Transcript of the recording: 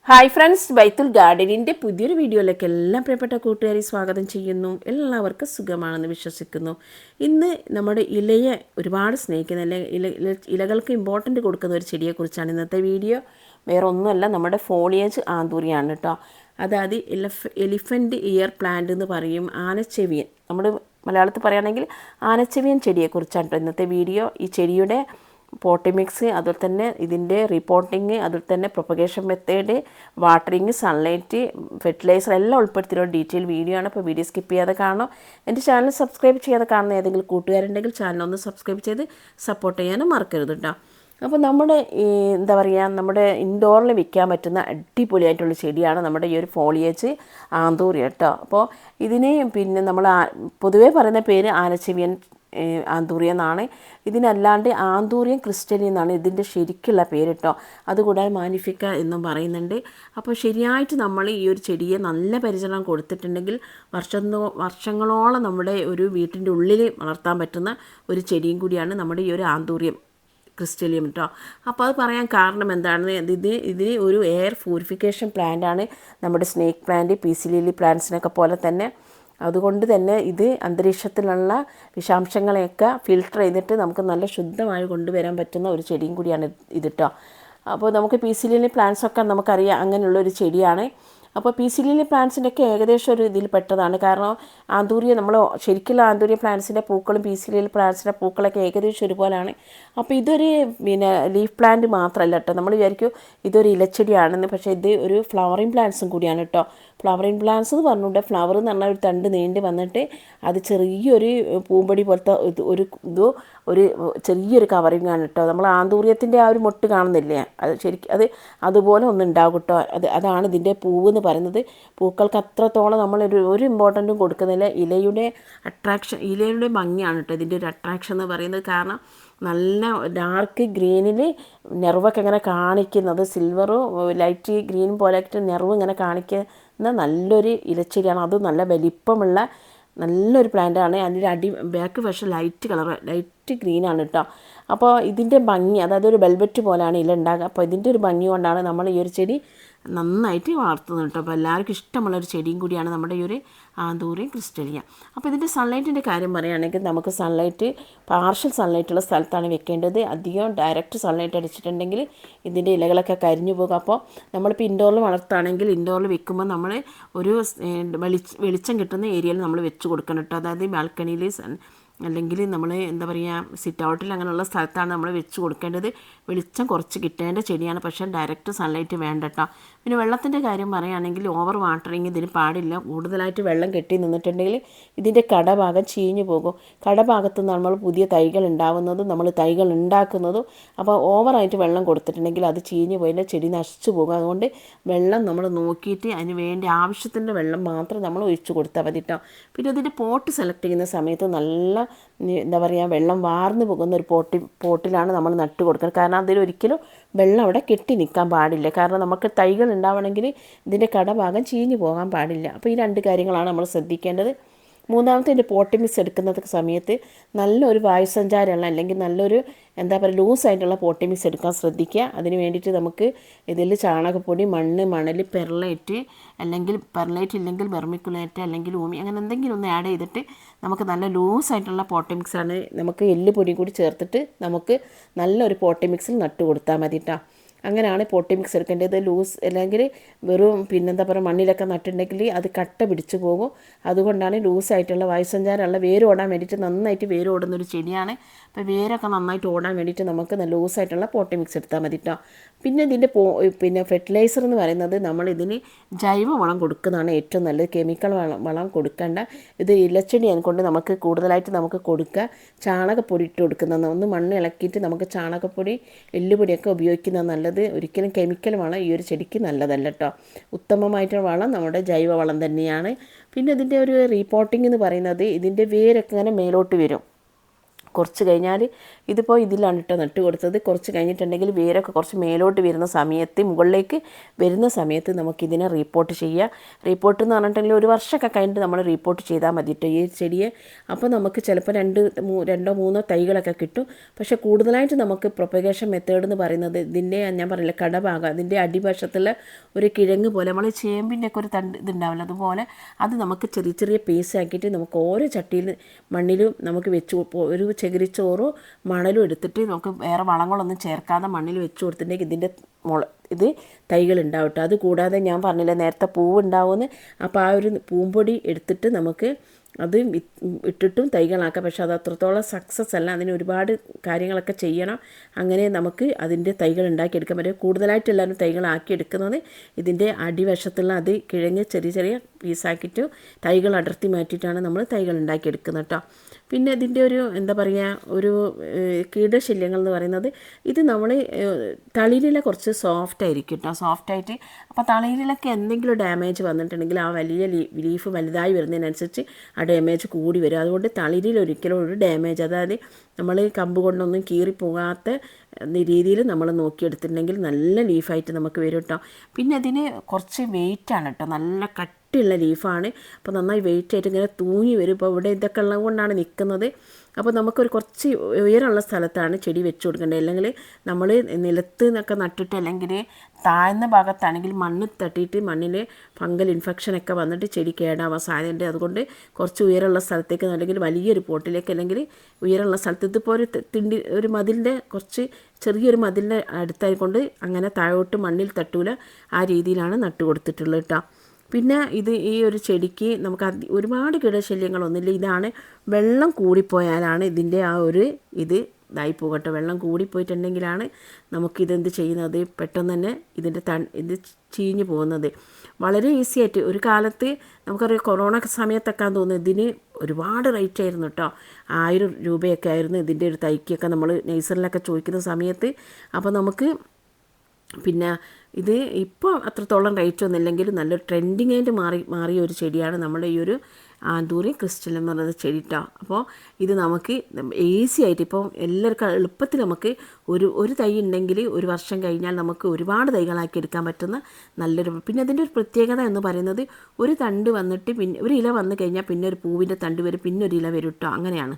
Hi friends, ബൈത്തുൽ ഗാർഡനിൻ്റെ പുതിയൊരു വീഡിയോയിലേക്ക് എല്ലാ പ്രിയപ്പെട്ട കൂട്ടുകാരെ സ്വാഗതം ചെയ്യുന്നു. എല്ലാവർക്കും സുഖമാണെന്ന് വിശ്വസിക്കുന്നു. ഇന്ന് നമ്മുടെ ഇലയെ ഒരുപാട് സ്നേഹിക്കുന്ന ഇലകൾക്ക് ഇമ്പോർട്ടൻ്റ് കൊടുക്കുന്ന ഒരു ചെടിയെക്കുറിച്ചാണ് ഇന്നത്തെ വീഡിയോ. വേറെ ഒന്നുമല്ല, നമ്മുടെ ഫോളിയേജ് ആന്തൂറിയാണ് കേട്ടോ. അതായത് എലിഫൻറ്റ് ഇയർ പ്ലാന്റ് എന്ന് പറയും, ആനച്ചെവിയൻ. നമ്മുടെ മലയാളത്തിൽ പറയുകയാണെങ്കിൽ ആനച്ചെവിയൻ ചെടിയെക്കുറിച്ചാണ് കേട്ടോ ഇന്നത്തെ വീഡിയോ. ഈ ചെടിയുടെ പോട്ടി മിക്സ്, അതുപോലെ തന്നെ ഇതിൻ്റെ റിപ്പോർട്ടിങ്, അതുപോലെ തന്നെ propagation method, watering, sunlight, fertiliser എല്ലാം ഉൾപ്പെടുത്തിയുള്ള ഡീറ്റെയിൽ വീഡിയോ ആണ്. അപ്പോൾ വീഡിയോ സ്കിപ്പ് ചെയ്യാതെ കാണണം. എൻ്റെ ചാനൽ സബ്സ്ക്രൈബ് ചെയ്യാതെ കാണുന്ന ഏതെങ്കിലും കൂട്ടുകാരുണ്ടെങ്കിൽ ചാനലൊന്ന് സബ്സ്ക്രൈബ് ചെയ്ത് സപ്പോർട്ട് ചെയ്യാനും മറക്കരുത് കേട്ടോ. അപ്പോൾ നമ്മുടെ എന്താ പറയുക, നമ്മുടെ ഇൻഡോറിൽ വിൽക്കാൻ പറ്റുന്ന അടിപൊളിയായിട്ടുള്ള ചെടിയാണ് നമ്മുടെ ഈ ഒരു ഫോളിയേജ് ആന്തൂറിയ കേട്ടോ. അപ്പോൾ ഇതിന് പിന്നെ നമ്മൾ പൊതുവേ പറയുന്ന പേര് ആനച്ചെവിയൻ ആന്തൂറിയ എന്നാണ്. ഇതിനല്ലാണ്ട് ആന്തൂറിയം ക്രിസ്റ്റലി എന്നാണ് ഇതിൻ്റെ ശരിക്കുള്ള പേര് കേട്ടോ. അതുകൂടാതെ മാനിഫിക്ക എന്നും പറയുന്നുണ്ട്. അപ്പോൾ ശരിയായിട്ട് നമ്മൾ ഈ ഒരു ചെടിയെ നല്ല പരിചരണം കൊടുത്തിട്ടുണ്ടെങ്കിൽ വർഷങ്ങളോളം നമ്മുടെ ഒരു വീട്ടിൻ്റെ ഉള്ളിൽ വളർത്താൻ പറ്റുന്ന ഒരു ചെടിയും കൂടിയാണ് നമ്മുടെ ഈ ഒരു ആന്തൂറിയം ക്രിസ്റ്റലിയം കേട്ടോ. അപ്പോൾ അത് പറയാൻ കാരണം എന്താണ്, ഇതിന് ഒരു എയർ പ്യൂരിഫിക്കേഷൻ പ്ലാന്റാണ് നമ്മുടെ സ്നേക്ക് പ്ലാന്റ്, പീസി ലില്ലി പ്ലാന്റ്സിനൊക്കെ പോലെ തന്നെ. അതുകൊണ്ട് തന്നെ ഇത് അന്തരീക്ഷത്തിലുള്ള വിഷാംശങ്ങളെയൊക്കെ ഫിൽട്ടർ ചെയ്തിട്ട് നമുക്ക് നല്ല ശുദ്ധമായി കൊണ്ടുവരാൻ പറ്റുന്ന ഒരു ചെടിയും കൂടിയാണ് ഇത് കേട്ടോ. അപ്പോൾ നമുക്ക് പീസി ലില്ലി പ്ലാന്റ്സൊക്കെ നമുക്കറിയാം, അങ്ങനെയുള്ളൊരു ചെടിയാണ്. അപ്പോൾ പീസി ലില്ലി പ്ലാന്റ്സിൻ്റെയൊക്കെ ഏകദേശം ഒരു ഇതിൽ പെട്ടതാണ്. കാരണം ആന്തൂറിയ, നമ്മൾ ശരിക്കുള്ള ആന്തൂറിയ പ്ലാന്റ്സിൻ്റെ പൂക്കളും പീസി ലില്ലി പ്ലാന്റ്സിൻ്റെ പൂക്കളൊക്കെ ഏകദേശം ഒരുപോലെയാണ്. അപ്പോൾ ഇതൊരു ലീഫ് പ്ലാന്റ് മാത്രമല്ല കേട്ടോ. നമ്മൾ വിചാരിക്കും ഇതൊരു ഇലച്ചെടിയാണെന്ന്, പക്ഷേ ഇത് ഒരു ഫ്ലവറിങ് പ്ലാന്റ്സും കൂടിയാണ് കേട്ടോ. ഫ്ലവറിങ് പ്ലാന്റ്സ് എന്ന് പറഞ്ഞുകൊണ്ട്, ഫ്ലവർ എന്ന് പറഞ്ഞാൽ ഒരു തണ്ട് നീണ്ട് വന്നിട്ട് അത് ചെറിയൊരു പൂമ്പൊടി പോലത്തെ ഒരു ചെറിയൊരു കവറിങ് ആണ് കേട്ടോ. നമ്മൾ ആന്തൂറിയത്തിൻ്റെ ആ ഒരു മൊട്ട് കാണുന്നില്ലേ, അത് ശരിക്കും അതുപോലെ ഒന്നുണ്ടാകും കേട്ടോ. അതാണ് ഇതിൻ്റെ പൂവ് എന്ന് പറയുന്നത്. പൂക്കൾക്ക് അത്രത്തോളം നമ്മൾ ഒരു ഇമ്പോർട്ടൻറ്റും കൊടുക്കുന്നില്ല. ഇലയുടെ ഭംഗിയാണ് കേട്ടോ ഇതിൻ്റെ ഒരു അട്രാക്ഷൻ എന്ന് പറയുന്നത്. കാരണം നല്ല ഡാർക്ക് ഗ്രീനിൽ നെർവൊക്കെ ഇങ്ങനെ കാണിക്കുന്നത്, സിൽവറും ലൈറ്റ് ഗ്രീൻ പോലെയായിട്ട് നെർവ് ഇങ്ങനെ കാണിക്കുന്ന നല്ലൊരു ഇലച്ചെടിയാണ്. അത് നല്ല വലിപ്പമുള്ള നല്ലൊരു പ്ലാന്റാണ്. അതിൻ്റെ ബാക്ക് വശം ലൈറ്റ് ഗ്രീനാണ് കേട്ടോ. അപ്പോൾ ഇതിൻ്റെ ഭംഗി, അതായത് ഒരു വെൽവെറ്റ് പോലെയാണ് ഇല ഉണ്ടാകുക. അപ്പോൾ ഇതിൻ്റെ ഒരു ഭംഗി കൊണ്ടാണ് നമ്മൾ ഈ ഒരു ചെടി നന്നായിട്ട് വളർത്തുന്നത് കേട്ടോ. അപ്പോൾ എല്ലാവർക്കും ഇഷ്ടമുള്ളൊരു ചെടിയും കൂടിയാണ് നമ്മുടെ ഈ ഒരു ആന്തൂറിയം ക്രിസ്റ്റലിയ. അപ്പോൾ ഇതിൻ്റെ സൺലൈറ്റിൻ്റെ കാര്യം പറയുകയാണെങ്കിൽ, നമുക്ക് സൺലൈറ്റ് പാർഷ്യൽ സൺലൈറ്റുള്ള സ്ഥലത്താണ് വെക്കേണ്ടത്. അധികം ഡയറക്റ്റ് സൺലൈറ്റ് അടിച്ചിട്ടുണ്ടെങ്കിൽ ഇതിൻ്റെ ഇലകളൊക്കെ കരിഞ്ഞു പോകും. അപ്പോൾ നമ്മളിപ്പോൾ ഇൻഡോറിൽ വളർത്തുകയാണെങ്കിൽ ഇൻഡോറിൽ വെക്കുമ്പോൾ നമ്മൾ ഒരു വെളിച്ചം കിട്ടുന്ന ഏരിയയിൽ നമ്മൾ വെച്ച് കൊടുക്കണം കേട്ടോ. അതായത് ബാൽക്കണിയിൽ അല്ലെങ്കിൽ നമ്മൾ എന്താ പറയുക, സിറ്റ് ഔട്ടിൽ അങ്ങനെയുള്ള സ്ഥലത്താണ് നമ്മൾ വെച്ച് കൊടുക്കേണ്ടത്. വെളിച്ചം കുറച്ച് കിട്ടേണ്ട ചെടിയാണ്, പക്ഷേ ഡയറക്റ്റ് സൺലൈറ്റ് വേണ്ട കേട്ടോ. പിന്നെ വെള്ളത്തിൻ്റെ കാര്യം പറയുകയാണെങ്കിൽ ഓവർ വാട്ടറിങ് ഇതിന് പാടില്ല. കൂടുതലായിട്ട് വെള്ളം കെട്ടി നിന്നിട്ടുണ്ടെങ്കിൽ ഇതിൻ്റെ കടഭാഗം ചീഞ്ഞു പോകും. കടഭാഗത്ത് നിന്ന് നമ്മൾ പുതിയ തൈകൾ ഉണ്ടാവുന്നതും നമ്മൾ തൈകൾ ഉണ്ടാക്കുന്നതും. അപ്പോൾ ഓവറായിട്ട് വെള്ളം കൊടുത്തിട്ടുണ്ടെങ്കിൽ അത് ചീഞ്ഞു പോയിട്ട് ചെടി നശിച്ചു പോകും. അതുകൊണ്ട് വെള്ളം നമ്മൾ നോക്കിയിട്ട് അതിന് വേണ്ടി ആവശ്യത്തിൻ്റെ വെള്ളം മാത്രം നമ്മൾ ഒഴിച്ചു കൊടുത്താൽ മതി കേട്ടോ. പിന്നെ ഇതിൻ്റെ പോട്ട് സെലക്ട് ചെയ്യുന്ന സമയത്ത് നല്ല എന്താ പറയുക, വെള്ളം വാർന്നു പോകുന്ന ഒരു പോട്ടിലാണ് നമ്മൾ നട്ട് കൊടുക്കുന്നത്. കാരണം അതിലൊരിക്കലും വെള്ളം അവിടെ കെട്ടി നിൽക്കാൻ പാടില്ല. കാരണം നമുക്ക് തൈകൾ ഉണ്ടാവണമെങ്കിൽ ഇതിൻ്റെ കടഭാഗം ചീഞ്ഞു പോകാൻ പാടില്ല. അപ്പോൾ ഈ രണ്ട് കാര്യങ്ങളാണ് നമ്മൾ ശ്രദ്ധിക്കേണ്ടത്. മൂന്നാമത്തെ ഇതിൻ്റെ പോട്ടി മിക്സ് എടുക്കുന്ന സമയത്ത് നല്ലൊരു വായുസഞ്ചാരമുള്ള, അല്ലെങ്കിൽ നല്ലൊരു എന്താ പറയുക, ലൂസായിട്ടുള്ള പോട്ടി മിക്സ് എടുക്കാൻ ശ്രദ്ധിക്കുക. അതിന് വേണ്ടിയിട്ട് നമുക്ക് ഇതിൽ ചാണകപ്പൊടി, മണൽ, പെർലൈറ്റ്, അല്ലെങ്കിൽ പെർലൈറ്റ് ഇല്ലെങ്കിൽ വെർമിക്കുലേറ്റ് അല്ലെങ്കിൽ ഊമി, അങ്ങനെ എന്തെങ്കിലും ഒന്ന് ആഡ് ചെയ്തിട്ട് നമുക്ക് നല്ല ലൂസായിട്ടുള്ള പോട്ടി മിക്സാണ്, നമുക്ക് എല്ലുപൊടിയും കൂടി ചേർത്തിട്ട് നമുക്ക് നല്ലൊരു പോട്ടി മിക്സിൽ നട്ട് കൊടുത്താൽ മതി കേട്ടോ. അങ്ങനെയാണ് പോട്ടി മിക്സ് എടുക്കേണ്ടത്. ലൂസ് അല്ലെങ്കിൽ വെറും പിന്നെന്താ പറയുക, മണ്ണിലൊക്കെ നട്ടുണ്ടെങ്കിൽ അത് കട്ട പിടിച്ചു പോകും. അതുകൊണ്ടാണ് ലൂസായിട്ടുള്ള വായുസഞ്ചാരമുള്ള, വേര് ഓടാൻ വേണ്ടിയിട്ട് നന്നായിട്ട് വേര് ഓടുന്നൊരു ചെടിയാണ്. അപ്പോൾ വേരൊക്കെ നന്നായിട്ട് ഓടാൻ വേണ്ടിയിട്ട് നമുക്ക് നല്ല ലൂസായിട്ടുള്ള പോട്ടി മിക്സ് എടുത്താൽ മതി കേട്ടോ. പിന്നെ ഇതിൻ്റെ പിന്നെ ഫെർട്ടിലൈസർ എന്ന് പറയുന്നത്, നമ്മൾ ഇതിന് ജൈവവളം കൊടുക്കുന്നതാണ് ഏറ്റവും നല്ലത്. കെമിക്കൽ വളം കൊടുക്കേണ്ട. ഇത് ഇലച്ചെടി കൊണ്ട് നമുക്ക് കൂടുതലായിട്ട് നമുക്ക് കൊടുക്കുക. ചാണകപ്പൊടി ഇട്ട് കൊടുക്കുന്നതാണ്. ഒന്ന് മണ്ണ് ഇളക്കിയിട്ട് നമുക്ക് ചാണകപ്പൊടി, എല്ലുപൊടിയൊക്കെ ഉപയോഗിക്കുന്നത് നല്ലത്. ഒരിക്കലും കെമിക്കൽ വളം ഈ ഒരു ചെടിക്ക് നല്ലതല്ല കേട്ടോ. ഉത്തമമായിട്ടുള്ള വളം നമ്മുടെ ജൈവവളം തന്നെയാണ്. പിന്നെ ഇതിൻ്റെ ഒരു റീപോട്ടിംഗ് എന്ന് പറയുന്നത്, ഇതിൻ്റെ വേരൊക്കെ ഇങ്ങനെ മേലോട്ട് വരും. കുറച്ച് കഴിഞ്ഞാൽ ഇതിപ്പോൾ ഇതിലാണ് കേട്ടോ നട്ട് കൊടുത്തത്. കുറച്ച് കഴിഞ്ഞിട്ടുണ്ടെങ്കിൽ വേരൊക്കെ കുറച്ച് മേലോട്ട് വരുന്ന സമയത്ത്, മുകളിലേക്ക് വരുന്ന സമയത്ത് നമുക്കിതിനെ റീപ്പോർട്ട് ചെയ്യുക. റീപ്പോർട്ട് എന്ന് പറഞ്ഞിട്ടുണ്ടെങ്കിൽ ഒരു വർഷമൊക്കെ കഴിഞ്ഞിട്ട് നമ്മൾ റീപ്പോർട്ട് ചെയ്താൽ മതി കേട്ടോ ഈ ചെടിയെ. അപ്പോൾ നമുക്ക് ചിലപ്പോൾ രണ്ടോ മൂന്നോ തൈകളൊക്കെ കിട്ടും. പക്ഷേ കൂടുതലായിട്ട് നമുക്ക് പ്രൊപ്പഗേഷൻ മെത്തേഡ് എന്ന് പറയുന്നത് ഇതിൻ്റെ ഞാൻ പറഞ്ഞില്ല കടഭാഗം, അതിൻ്റെ അടിവശത്തുള്ള ഒരു കിഴങ്ങ് പോലെ നമ്മൾ ചേമ്പിൻ്റെ ഒക്കെ ഒരു ഇതുണ്ടാവില്ല, അതുപോലെ അത് നമുക്ക് ചെറിയ ചെറിയ പീസ് ആക്കിയിട്ട് നമുക്ക് ഓരോ ചട്ടിയിൽ മണ്ണിലും നമുക്ക് ഒരു ചകിരിച്ചോറോ മണലും എടുത്തിട്ട് നമുക്ക് വേറെ വളങ്ങളൊന്നും ചേർക്കാതെ മണ്ണിൽ വെച്ച് കൊടുത്തിട്ടുണ്ടെങ്കിൽ ഇതിൻ്റെ ഇത് തൈകൾ ഉണ്ടാവട്ടെ. അത് കൂടാതെ ഞാൻ പറഞ്ഞില്ല നേരത്തെ പൂവ് ഉണ്ടാവുമെന്ന്, അപ്പോൾ ആ ഒരു പൂമ്പൊടി എടുത്തിട്ട് നമുക്ക് അത് ഇട്ടിട്ടും തൈകളാക്കാം. പക്ഷെ അത് അത്രത്തോളം സക്സസ് അല്ല, അതിന് ഒരുപാട് കാര്യങ്ങളൊക്കെ ചെയ്യണം. അങ്ങനെ നമുക്ക് അതിൻ്റെ തൈകൾ ഉണ്ടാക്കിയെടുക്കാൻ പറ്റും. കൂടുതലായിട്ട് എല്ലാവരും തൈകളാക്കി എടുക്കുന്നത് ഇതിൻ്റെ അടിവശത്തുള്ള അത് കിഴങ്ങ് ചെറിയ ചെറിയ പീസാക്കിയിട്ട് തൈകൾ അടർത്തി മാറ്റിയിട്ടാണ് നമ്മൾ തൈകൾ ഉണ്ടാക്കിയെടുക്കുന്നത് കേട്ടോ. പിന്നെ ഇതിൻ്റെ ഒരു എന്താ പറയുക, ഒരു കീടശല്യങ്ങൾ എന്ന് പറയുന്നത് ഇത് നമ്മൾ തളിരില കുറച്ച് സോഫ്റ്റ് ആയിരിക്കും കേട്ടോ, സോഫ്റ്റായിട്ട്. അപ്പോൾ തളിരിലൊക്കെ എന്തെങ്കിലും ഡാമേജ് വന്നിട്ടുണ്ടെങ്കിൽ ആ വലിയ ലീഫ് വലുതായി വരുന്നതിനനുസരിച്ച് ആ ഡാമേജ് കൂടി വരും. അതുകൊണ്ട് തളിരിൽ ഒരിക്കലും ഒരു ഡാമേജ്, അതായത് നമ്മൾ കമ്പ് കൊണ്ടൊന്നും കീറിപ്പോകാത്ത രീതിയിൽ നമ്മൾ നോക്കിയെടുത്തിട്ടുണ്ടെങ്കിൽ നല്ല ലീഫായിട്ട് നമുക്ക് വരും കേട്ടോ. പിന്നെ അതിന് കുറച്ച് വെയിറ്റാണ് കേട്ടോ, നല്ല കട്ടിയുള്ള ലീഫാണ്. അപ്പോൾ നന്നായി വെയിറ്റായിട്ട് ഇങ്ങനെ തൂങ്ങി വരും. ഇപ്പോൾ ഇവിടെ ഇതൊക്കെ ഉള്ളത് കൊണ്ടാണ് നിൽക്കുന്നത്. അപ്പോൾ നമുക്കൊരു കുറച്ച് ഉയരമുള്ള സ്ഥലത്താണ് ചെടി വെച്ച് കൊടുക്കേണ്ടത്. അല്ലെങ്കിൽ നമ്മൾ നിലത്ത് നിന്നൊക്കെ നട്ടിട്ട് അല്ലെങ്കിൽ താഴ്ന്ന ഭാഗത്താണെങ്കിൽ മണ്ണ് തട്ടിയിട്ട് മണ്ണിൽ ഫംഗൽ ഇൻഫെക്ഷനൊക്കെ വന്നിട്ട് ചെടി കേടാവാൻ സാധ്യതയുണ്ട്. അതുകൊണ്ട് കുറച്ച് ഉയരമുള്ള സ്ഥലത്തേക്ക് അല്ലെങ്കിൽ വലിയൊരു പോട്ടിലേക്ക് അല്ലെങ്കിൽ ഉയരമുള്ള സ്ഥലത്ത്, ഇതിപ്പോൾ ഒരു മതിലിൻ്റെ കുറച്ച് ചെറിയൊരു മതിലിൻ്റെ അടുത്തായിക്കൊണ്ട് അങ്ങനെ താഴോട്ട് മണ്ണിൽ തട്ടൂല, ആ രീതിയിലാണ് നട്ടു കൊടുത്തിട്ടുള്ളത് കേട്ടോ. പിന്നെ ഈ ഒരു ചെടിക്ക് നമുക്ക് ഒരുപാട് കീടശല്യങ്ങളൊന്നുമില്ല. ഇതാണ് വെള്ളം കൂടിപ്പോയാലാണ് ഇതിൻ്റെ ആ ഒരു ഇതായി പോകട്ടെ. വെള്ളം കൂടിപ്പോയിട്ടുണ്ടെങ്കിലാണ് നമുക്കിതെന്ത് ചെയ്യുന്നത്, പെട്ടെന്ന് തന്നെ ഇത് ചീഞ്ഞു പോകുന്നത്. വളരെ ഈസി ആയിട്ട് ഒരു കാലത്ത് നമുക്കറിയാം കൊറോണ സമയത്തൊക്കെ തോന്നുന്നു ഇതിന് ഒരുപാട് റേറ്റ് ആയിരുന്നു കേട്ടോ. 1000 രൂപയൊക്കെ ആയിരുന്നു ഇതിൻ്റെ ഒരു തൈക്കൊക്കെ നമ്മൾ നഴ്സറിലൊക്കെ ചോദിക്കുന്ന സമയത്ത്. അപ്പോൾ നമുക്ക് പിന്നെ ഇത് ഇപ്പോൾ അത്രത്തോളം റേറ്റ് ഒന്നുമില്ലെങ്കിലും നല്ലൊരു ട്രെൻഡിങ് ആയിട്ട് മാറിയ ഒരു ചെടിയാണ് നമ്മുടെ ഈ ഒരു ആന്തൂറി ക്രിസ്റ്റൽ എന്ന് പറയുന്ന ചെടി കേട്ടോ. അപ്പോൾ ഇത് നമുക്ക് ഈസി ആയിട്ട് ഇപ്പോൾ എല്ലാവർക്കും എളുപ്പത്തിൽ നമുക്ക് ഒരു തൈ ഉണ്ടെങ്കിൽ ഒരു വർഷം കഴിഞ്ഞാൽ നമുക്ക് ഒരുപാട് തൈകളാക്കി എടുക്കാൻ പറ്റുന്ന നല്ലൊരു. പിന്നെ അതിൻ്റെ ഒരു പ്രത്യേകത എന്ന് പറയുന്നത് ഒരു തണ്ട് വന്നിട്ട് പിന്നെ ഒരു ഇല വന്നു കഴിഞ്ഞാൽ പിന്നെ ഒരു പൂവിൻ്റെ തണ്ട് വരും, പിന്നെ ഒരു ഇല വരും കേട്ടോ, അങ്ങനെയാണ്.